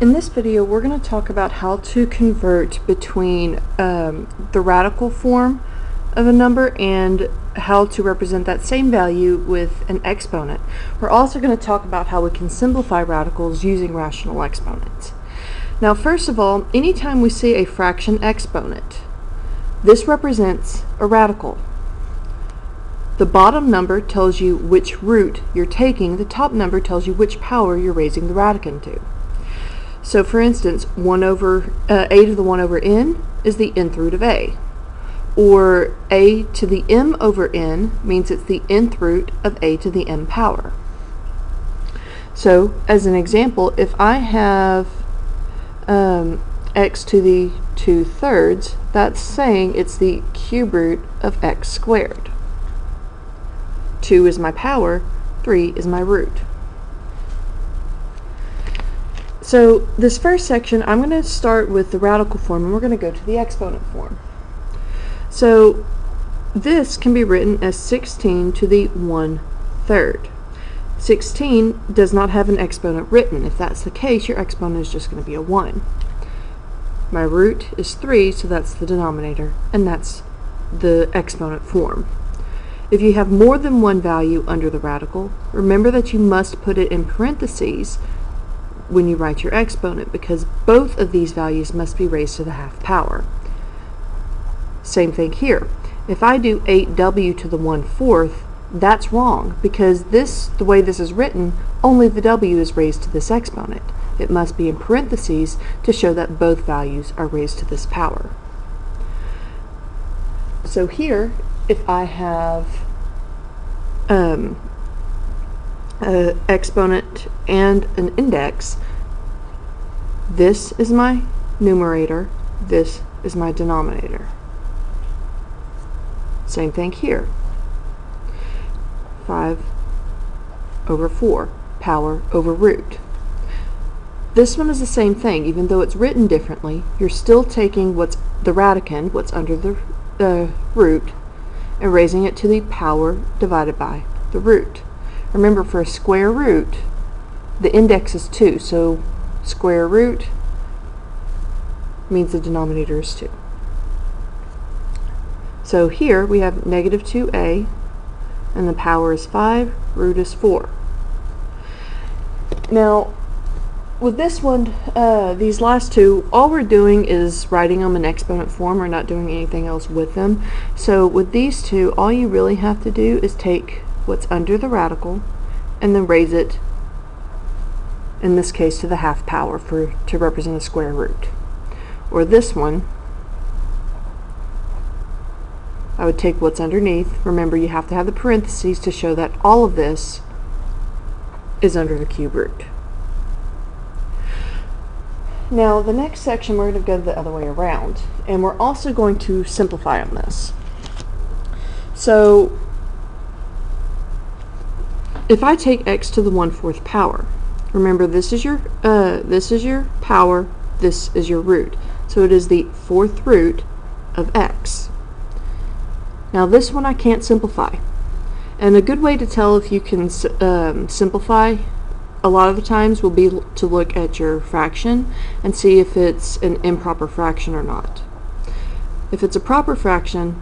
In this video, we're going to talk about how to convert between the radical form of a number and how to represent that same value with an exponent. We're also going to talk about how we can simplify radicals using rational exponents. Now, first of all, anytime we see a fraction exponent, this represents a radical. The bottom number tells you which root you're taking. The top number tells you which power you're raising the radicand to. So for instance, a to the 1 over n is the nth root of a. Or a to the m over n means it's the nth root of a to the m power. So as an example, if I have x to the 2/3, that's saying it's the cube root of x squared. 2 is my power, 3 is my root. So this first section, I'm going to start with the radical form, and we're going to go to the exponent form. So this can be written as 16 to the 1/3. 16 does not have an exponent written. If that's the case, your exponent is just going to be a 1. My root is 3, so that's the denominator, and that's the exponent form. If you have more than one value under the radical, remember that you must put it in parentheses when you write your exponent, because both of these values must be raised to the half power. Same thing here. If I do 8w to the 1/4, that's wrong, because the way this is written, only the w is raised to this exponent. It must be in parentheses to show that both values are raised to this power. So here, if I have an exponent and an index, this is my numerator, this is my denominator. Same thing here. 5/4, power over root. This one is the same thing. Even though it's written differently, you're still taking what's the radicand, what's under the root, and raising it to the power divided by the root. Remember, for a square root, the index is 2, so square root means the denominator is 2. So here we have negative 2a, and the power is 5, root is 4. Now, with this one, these last two, all we're doing is writing them in exponent form. We're not doing anything else with them. So with these two, all you really have to do is take what's under the radical and then raise it, in this case, to the half power to represent a square root. Or this one, I would take what's underneath. Remember, you have to have the parentheses to show that all of this is under the cube root. Now, the next section, we're going to go the other way around, and we're also going to simplify on this. So if I take x to the 1/4 power, remember, this is your power, this is your root. So it is the 4th root of x. Now this one I can't simplify. And a good way to tell if you can simplify a lot of the times will be to look at your fraction and see if it's an improper fraction or not. If it's a proper fraction,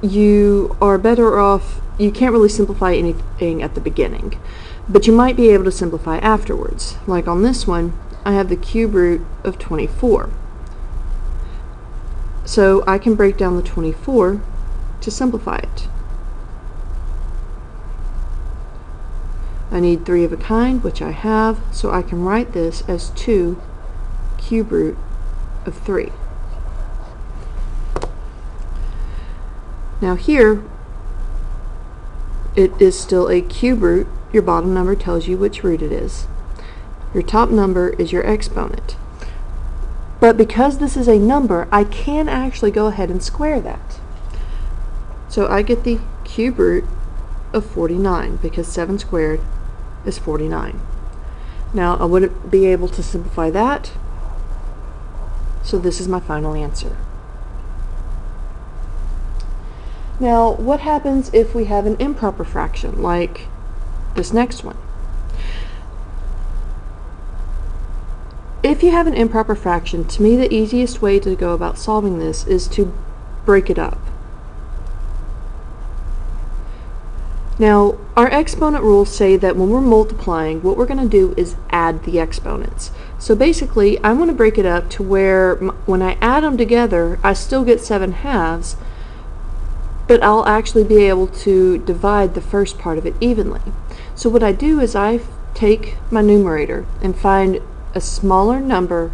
you are better off, you can't really simplify anything at the beginning, but you might be able to simplify afterwards. Like on this one, I have the cube root of 24. So I can break down the 24 to simplify it. I need 3 of a kind, which I have, so I can write this as 2 cube root of 3. Now here, it is still a cube root. Your bottom number tells you which root it is. Your top number is your exponent. But because this is a number, I can actually go ahead and square that. So I get the cube root of 49, because 7 squared is 49. Now I wouldn't be able to simplify that, so this is my final answer. Now, what happens if we have an improper fraction, like this next one? if you have an improper fraction, to me the easiest way to go about solving this is to break it up. Now, our exponent rules say that when we're multiplying, what we're going to do is add the exponents. So basically, I want to break it up to where when I add them together, I still get 7/2, but I'll actually be able to divide the first part of it evenly. So what I do is I take my numerator and find a smaller number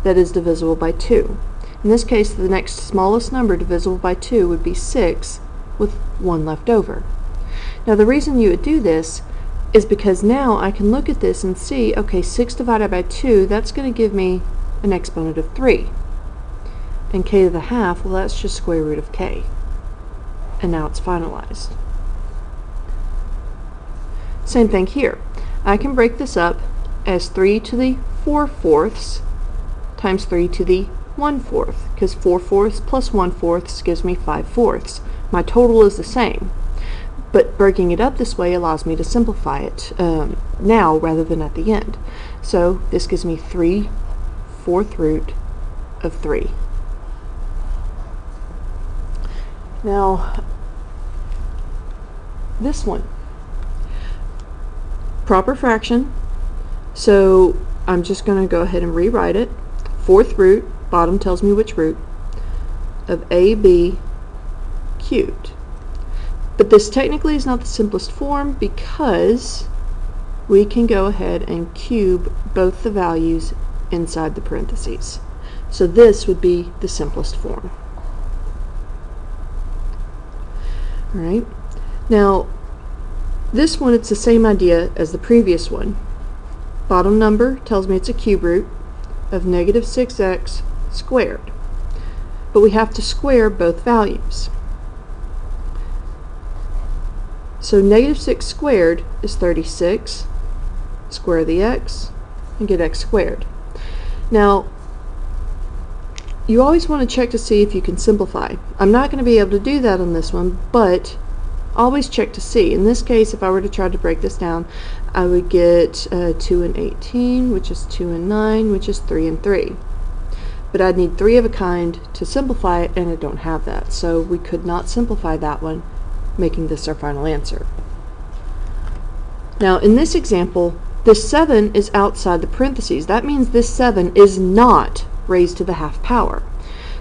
that is divisible by 2. In this case, the next smallest number divisible by 2 would be 6, with 1 left over. Now the reason you would do this is because now I can look at this and see, okay, 6 divided by 2, that's going to give me an exponent of 3. And k to the half, well, that's just square root of k. And now it's finalized. Same thing here. I can break this up as 3 to the 4/4 times 3 to the 1/4, because 4/4 plus 1/4 gives me 5/4. My total is the same, but breaking it up this way allows me to simplify it now rather than at the end. So this gives me 3/4 root of 3. Now, this one, proper fraction, so I'm just going to go ahead and rewrite it. 4th root, bottom tells me which root, of AB cubed. But this technically is not the simplest form because we can go ahead and cube both the values inside the parentheses. So this would be the simplest form. Alright, now this one, it's the same idea as the previous one. Bottom number tells me it's a cube root of negative 6x squared. But we have to square both values. So negative 6 squared is 36. Square the x and get x squared. Now, you always want to check to see if you can simplify. I'm not going to be able to do that on this one, but always check to see. In this case, if I were to try to break this down, I would get 2 and 18, which is 2 and 9, which is 3 and 3. But I'd need 3 of a kind to simplify it, and I don't have that. So we could not simplify that one, making this our final answer. Now, in this example, this 7 is outside the parentheses. That means this 7 is not raised to the half power.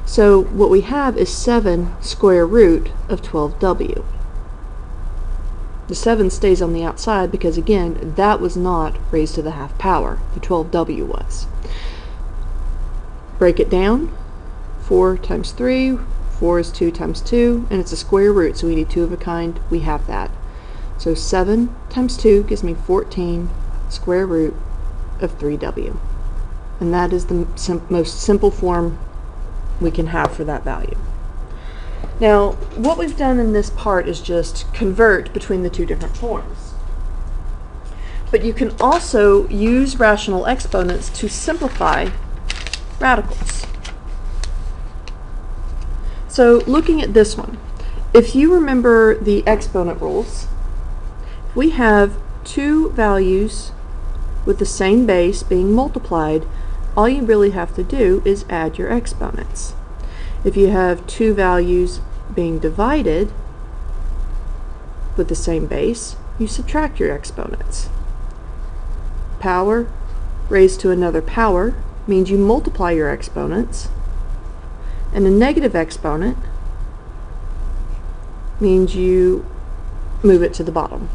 So what we have is 7 square root of 12w. The 7 stays on the outside because, again, that was not raised to the half power. The 12w was. Break it down. 4 times 3. 4 is 2 times 2, and it's a square root, so we need 2 of a kind. We have that. So 7 times 2 gives me 14 square root of 3w. And that is the most simple form we can have for that value. Now, what we've done in this part is just convert between the two different forms. But you can also use rational exponents to simplify radicals. So looking at this one, if you remember the exponent rules, we have two values with the same base being multiplied. All you really have to do is add your exponents. If you have two values being divided with the same base, you subtract your exponents. Power raised to another power means you multiply your exponents, and a negative exponent means you move it to the bottom.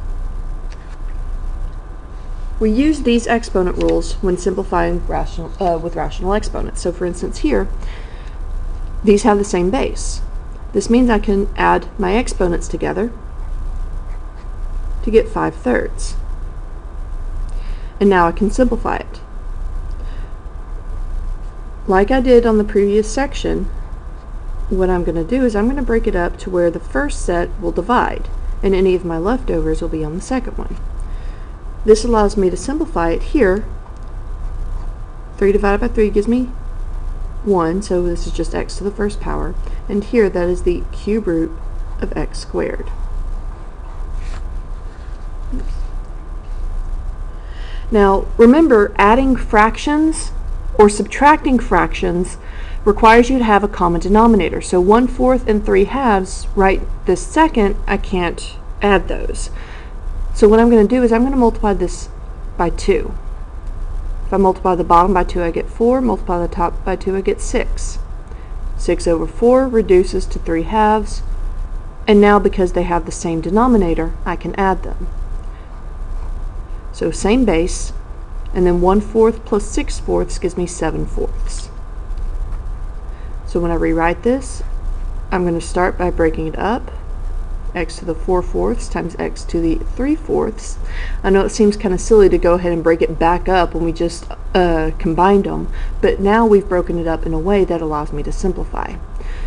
We use these exponent rules when simplifying with rational exponents. So for instance here, these have the same base. This means I can add my exponents together to get 5/3. And now I can simplify it. Like I did on the previous section, what I'm going to do is I'm going to break it up to where the first set will divide, and any of my leftovers will be on the second one. This allows me to simplify it here. 3 divided by 3 gives me 1, so this is just x to the first power, and here that is the cube root of x squared. Oops. Now remember, adding fractions or subtracting fractions requires you to have a common denominator. So 1/4 and 3/2 right this second, I can't add those. So what I'm going to do is I'm going to multiply this by 2. If I multiply the bottom by 2, I get 4. Multiply the top by 2, I get 6. 6 over 4 reduces to 3/2. And now because they have the same denominator, I can add them. So same base, and then 1/4 plus 6/4 gives me 7/4. So when I rewrite this, I'm going to start by breaking it up. X to the 4/4 times x to the 3/4. I know it seems kind of silly to go ahead and break it back up when we just combined them, but now we've broken it up in a way that allows me to simplify.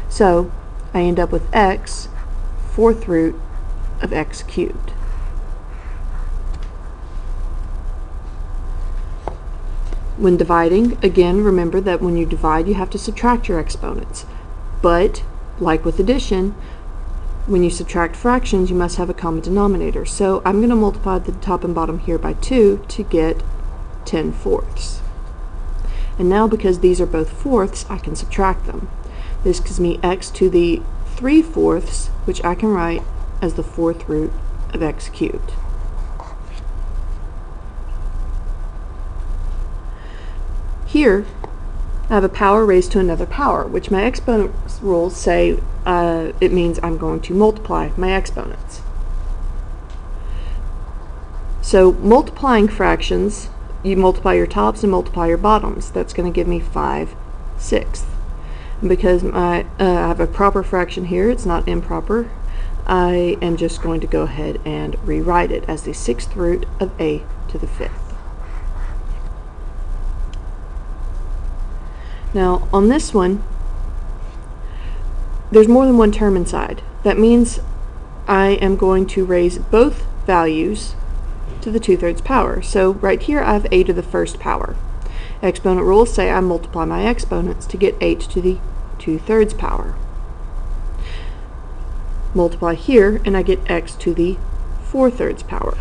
So I end up with x 4th root of x cubed. When dividing, again, remember that when you divide, you have to subtract your exponents. But, like with addition, when you subtract fractions, you must have a common denominator. So I'm going to multiply the top and bottom here by 2 to get 10/4. And now because these are both fourths, I can subtract them. This gives me x to the 3/4, which I can write as the 4th root of x cubed. Here, I have a power raised to another power, which my exponent rules say it means I'm going to multiply my exponents. So multiplying fractions, you multiply your tops and multiply your bottoms. That's going to give me 5/6. And because I have a proper fraction here, it's not improper, I am just going to go ahead and rewrite it as the 6th root of a to the 5th. Now on this one, there's more than one term inside. That means I am going to raise both values to the 2/3 power. So right here I have a to the 1st power. Exponent rules say I multiply my exponents to get 8 to the 2/3 power. Multiply here and I get x to the 4/3 power.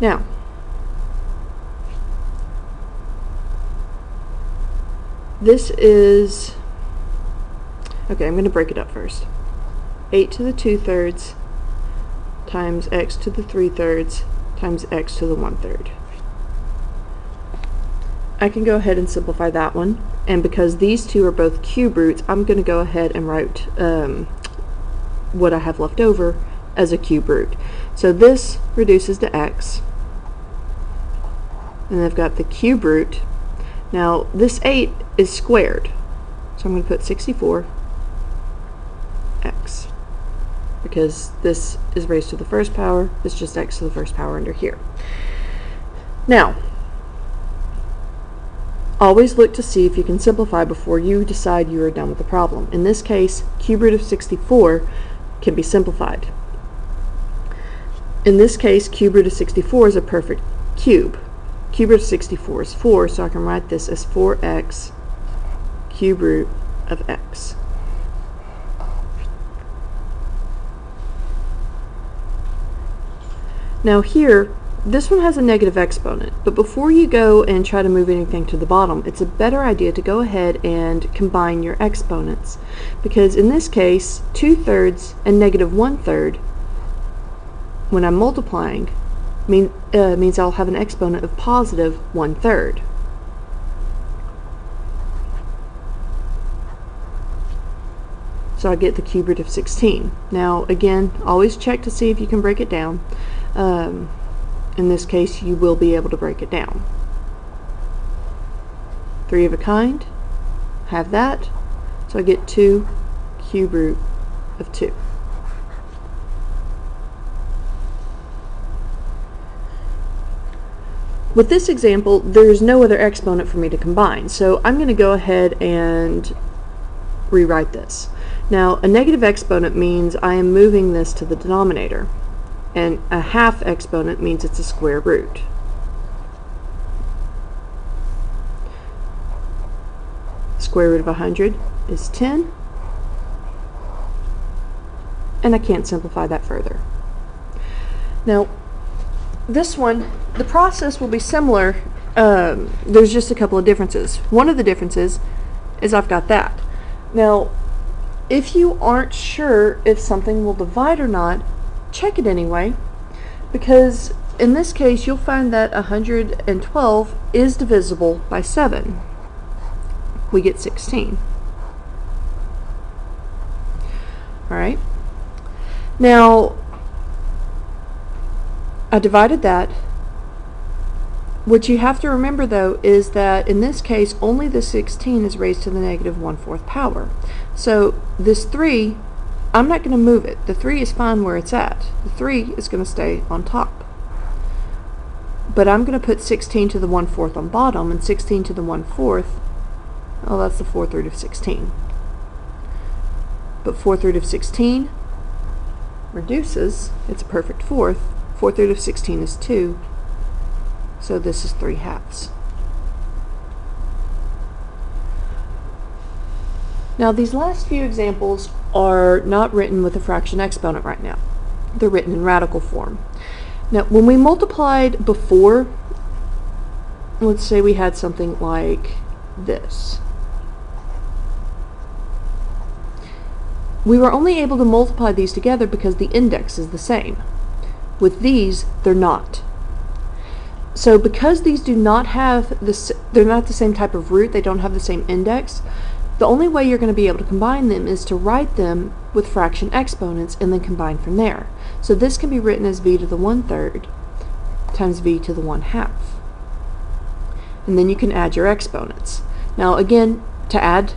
Now, this is, okay, I'm going to break it up first. 8 to the 2/3 times x to the 3/3 times x to the 1/3. I can go ahead and simplify that one, and because these two are both cube roots, I'm going to go ahead and write what I have left over as a cube root. So this reduces to x, and I've got the cube root. Now this 8 is squared, so I'm going to put 64x, because this is raised to the 1st power, it's just x to the 1st power under here. Now, always look to see if you can simplify before you decide you are done with the problem. In this case, cube root of 64 can be simplified. In this case, cube root of 64 is a perfect cube. Cube root of 64 is 4, so I can write this as 4x cube root of x. Now here, this one has a negative exponent, but before you go and try to move anything to the bottom, it's a better idea to go ahead and combine your exponents, because in this case, 2/3 and negative 1/3, when I'm multiplying, means I'll have an exponent of positive 1/3. So I get the cube root of 16. Now again, always check to see if you can break it down. In this case, you will be able to break it down. 3 of a kind, have that, so I get 2 cube root of 2. With this example, there's no other exponent for me to combine, so I'm going to go ahead and rewrite this. Now, a negative exponent means I am moving this to the denominator, and a half exponent means it's a square root. Square root of 100 is 10, and I can't simplify that further. Now, this one the process will be similar. There's just a couple of differences. One of the differences is I've got that. Now, if you aren't sure if something will divide or not, check it anyway, because in this case you'll find that 112 is divisible by 7. We get 16. Alright. Now, I divided that. What you have to remember though is that in this case only the 16 is raised to the negative 1/4 power. So this 3, I'm not going to move it. The 3 is fine where it's at. The 3 is going to stay on top. But I'm going to put 16 to the 1/4 on bottom, and 16 to the 1/4, oh, that's the 4th root of 16. But 4th root of 16 reduces, it's a perfect fourth. 4th root of 16 is 2. So this is 3/2. Now these last few examples are not written with a fraction exponent right now. They're written in radical form. Now when we multiplied before, let's say we had something like this. We were only able to multiply these together because the index is the same. With these, they're not. So because these do not have this, they're not the same type of root, they don't have the same index, the only way you're going to be able to combine them is to write them with fraction exponents and then combine from there. So this can be written as v to the 1/3 times v to the 1/2. And then you can add your exponents. Now again, to add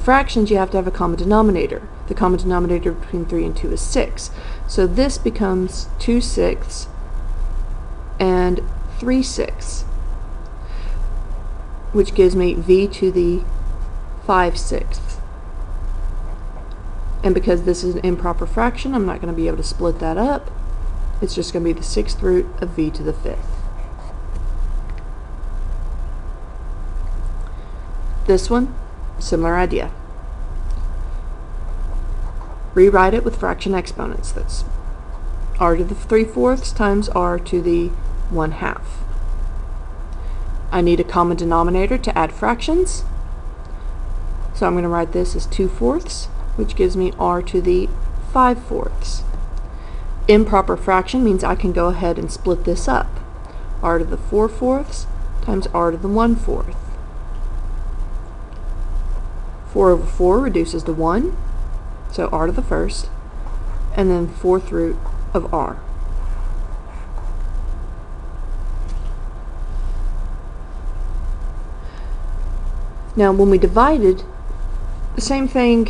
fractions you have to have a common denominator. The common denominator between 3 and 2 is 6. So this becomes 2/6 and 3/6, which gives me v to the 5/6. And because this is an improper fraction, I'm not going to be able to split that up. It's just going to be the 6th root of v to the 5th. This one, similar idea. Rewrite it with fraction exponents. That's r to the 3/4 times r to the 1/2. I need a common denominator to add fractions, so I'm going to write this as 2/4, which gives me r to the 5/4. Improper fraction means I can go ahead and split this up. R to the 4/4 times r to the 1/4. 4 over 4 reduces to 1, so r to the 1st, and then 4th root of r. Now when we divided, the same thing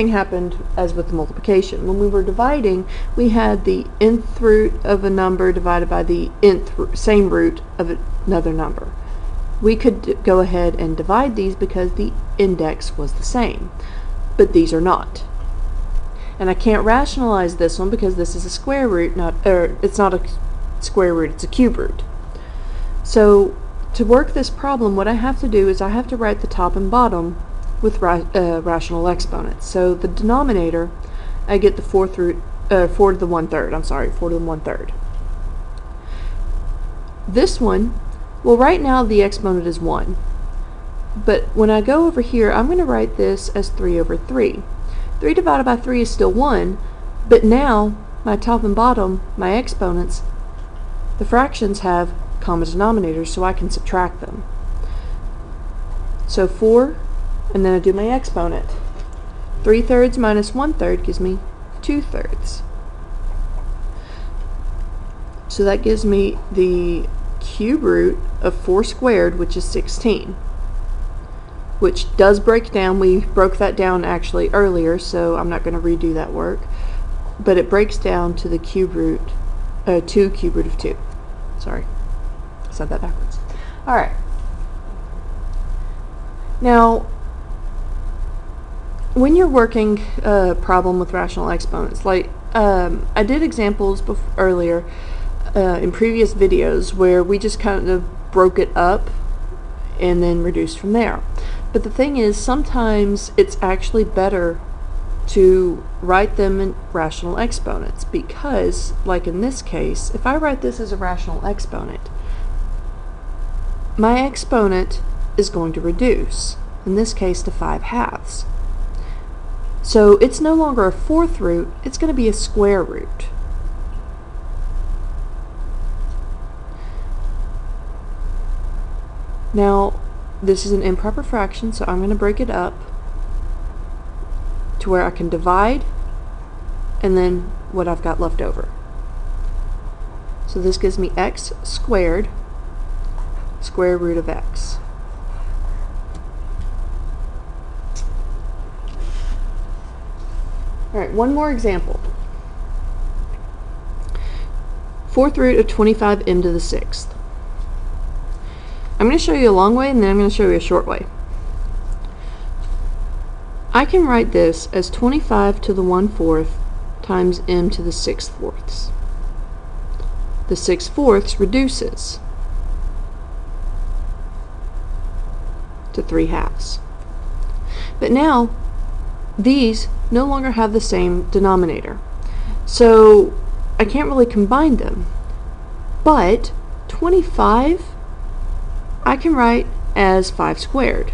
happened as with the multiplication. When we were dividing, we had the nth root of a number divided by the same root of another number. We could go ahead and divide these because the index was the same, but these are not. And I can't rationalize this one because this is a square root, it's not a square root, it's a cube root. So to work this problem, what I have to do is I have to write the top and bottom with rational exponents. So the denominator, I get the 4 to the 1/3, 4 to the 1/3. This one, well, right now the exponent is 1. But when I go over here, I'm going to write this as 3 over 3. 3 divided by 3 is still 1, but now my top and bottom, my exponents, the fractions have common denominators, so I can subtract them. So 4, and then I do my exponent. 3/3 minus 1/3 gives me 2/3. So that gives me the cube root of 4 squared, which is 16. Which does break down. We broke that down actually earlier, so I'm not going to redo that work. But it breaks down to the cube root, 2 cube root of 2. Sorry, I said that backwards. Alright. Now, when you're working a problem with rational exponents, like I did examples earlier in previous videos where we just kind of broke it up and then reduced from there. But the thing is, sometimes it's actually better to write them in rational exponents, because, like in this case, if I write this as a rational exponent, my exponent is going to reduce, in this case to 5/2. So it's no longer a fourth root, it's going to be a square root. Now, this is an improper fraction, so I'm going to break it up to where I can divide and then what I've got left over. So this gives me x squared, square root of x. Alright, one more example. Fourth root of 25m to the sixth. I'm going to show you a long way and then I'm going to show you a short way. I can write this as 25 to the 1/4 times m to the 6/4. The 6/4 reduces to 3/2. But now these no longer have the same denominator, so I can't really combine them. But 25 I can write as 5 squared.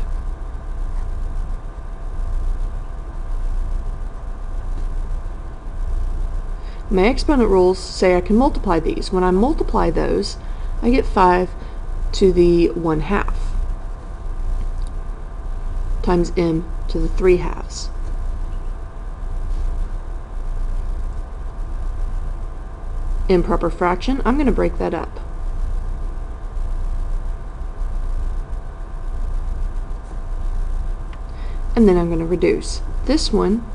My exponent rules say I can multiply these. When I multiply those, I get 5 to the 1/2 times m to the 3/2. Improper fraction, I'm going to break that up. And then I'm going to reduce. This one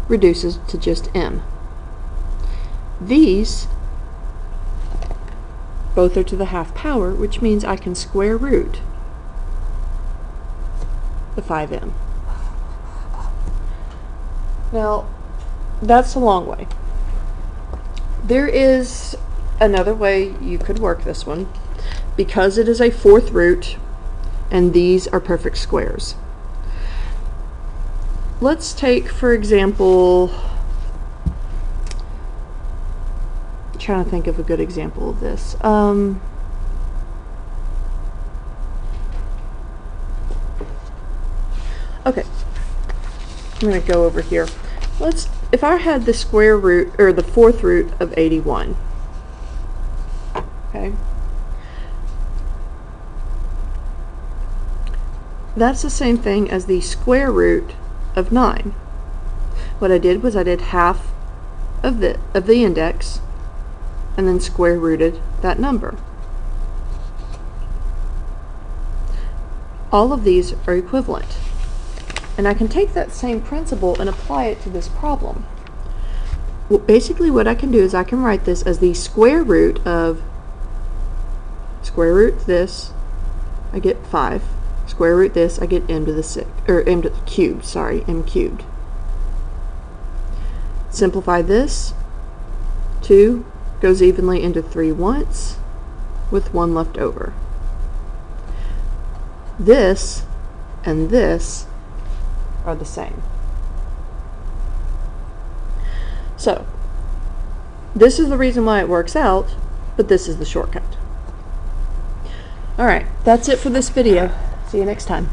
reduces to just m. These both are to the 1/2 power, which means I can square root the 5m. Now, that's a long way. There is another way you could work this one, because it is a fourth root and these are perfect squares. Let's take, for example, I'm trying to think of a good example of this. Okay, I'm going to go over here. If I had the square root, or the fourth root of 81, okay, that's the same thing as the square root of 9. What I did was I did half of the index and then square rooted that number. All of these are equivalent. And I can take that same principle and apply it to this problem. Well, basically what I can do is I can write this as the square root of square root this, I get 5. Square root this, I get m to the 6, or m to the cubed, sorry, m cubed. Simplify this. 2 goes evenly into 3 once, with 1 left over. This and this are the same. So, this is the reason why it works out, but this is the shortcut. Alright, that's it for this video. See you next time.